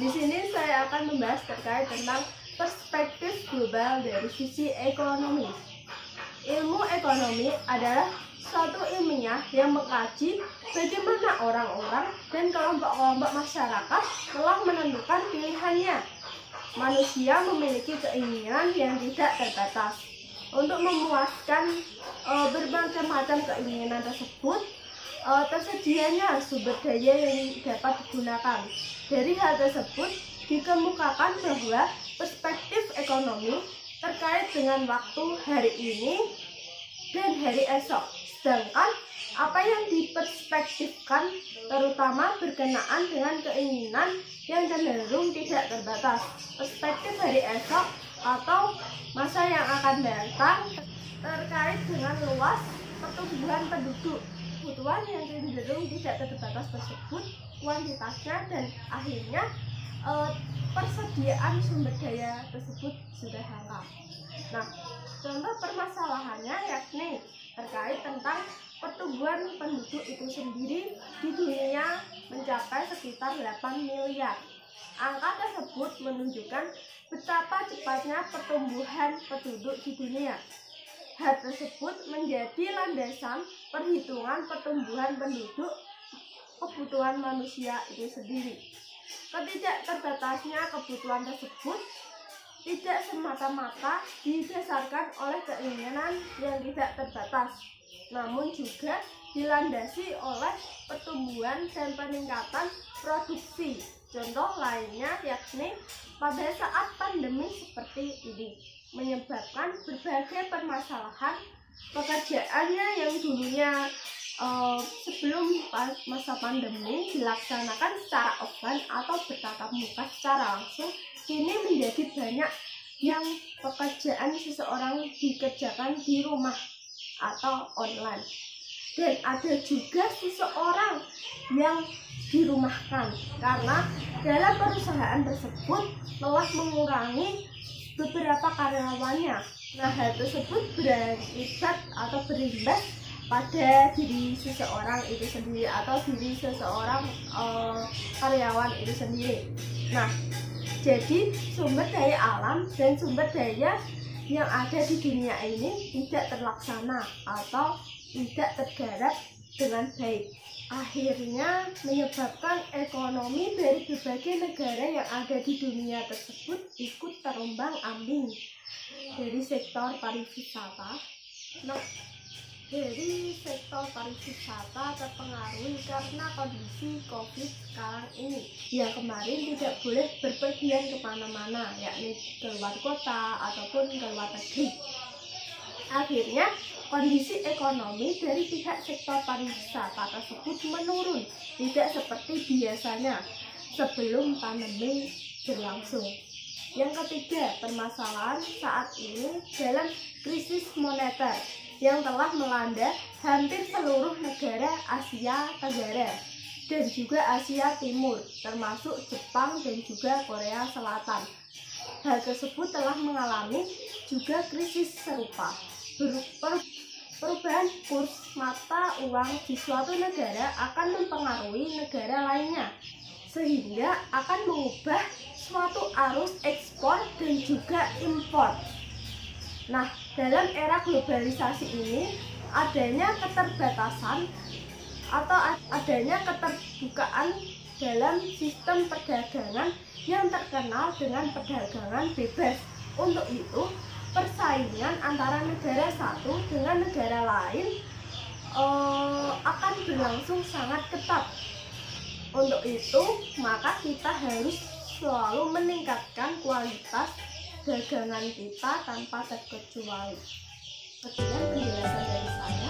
Di sini saya akan membahas terkait tentang perspektif global dari sisi ekonomi. Ilmu ekonomi adalah suatu ilmiah yang mengkaji bagaimana orang-orang dan kelompok-kelompok masyarakat telah menentukan pilihannya. Manusia memiliki keinginan yang tidak terbatas. Untuk memuaskan berbagai macam keinginan tersebut, tersedianya sumber daya yang dapat digunakan. Dari hal tersebut dikemukakan bahwa perspektif ekonomi terkait dengan waktu hari ini dan hari esok. Sedangkan apa yang diperspektifkan terutama berkenaan dengan keinginan yang cenderung tidak terbatas. Perspektif hari esok atau masa yang akan datang terkait dengan luas pertumbuhan penduduk. Kebutuhan yang cenderung tidak terbatas tersebut, kuantitasnya dan akhirnya persediaan sumber daya tersebut sudah lengkap. Nah, contoh permasalahannya yakni terkait tentang pertumbuhan penduduk itu sendiri di dunia mencapai sekitar 8 miliar. Angka tersebut menunjukkan betapa cepatnya pertumbuhan penduduk di dunia. Hal tersebut menjadi landasan perhitungan pertumbuhan penduduk kebutuhan manusia itu sendiri. Ketidakterbatasnya kebutuhan tersebut tidak semata-mata didasarkan oleh keinginan yang tidak terbatas, namun juga dilandasi oleh pertumbuhan dan peningkatan produksi. Contoh lainnya yakni pada saat pandemi seperti ini menyebabkan berbagai permasalahan pekerjaannya yang dulunya sebelum masa pandemi dilaksanakan secara offline atau bertatap muka secara langsung, kini menjadi banyak yang pekerjaan seseorang dikerjakan di rumah atau online. Dan ada juga seseorang yang dirumahkan karena dalam perusahaan tersebut telah mengurangi beberapa karyawannya. Nah, hal tersebut berakibat atau berimbas pada diri seseorang itu sendiri atau diri seseorang karyawan itu sendiri. Nah, jadi sumber daya alam dan sumber daya yang ada di dunia ini tidak terlaksana atau tidak tergarap dengan baik. Akhirnya menyebabkan ekonomi dari berbagai negara yang ada di dunia tersebut ikut terombang-ambing. Dari sektor pariwisata, terpengaruhi karena kondisi COVID sekarang ini. Yang kemarin tidak boleh berpergian kemana-mana, yakni keluar kota ataupun keluar negeri. Akhirnya kondisi ekonomi dari pihak sektor pariwisata tersebut menurun, tidak seperti biasanya sebelum pandemi berlangsung. Yang ketiga, permasalahan saat ini dalam krisis moneter yang telah melanda hampir seluruh negara Asia Tenggara dan juga Asia Timur, termasuk Jepang dan juga Korea Selatan. Hal tersebut telah mengalami juga krisis serupa. Perubahan kurs mata uang di suatu negara akan mempengaruhi negara lainnya, sehingga akan mengubah suatu arus ekspor dan juga impor. Nah, dalam era globalisasi ini, adanya keterbatasan atau adanya keterbukaan dalam sistem perdagangan yang terkenal dengan perdagangan bebas. Untuk itu, persaingan antara negara satu dengan negara lain akan berlangsung sangat ketat. Untuk itu, maka kita harus selalu meningkatkan kualitas dagangan kita tanpa terkecuali. Sekian penjelasan dari saya.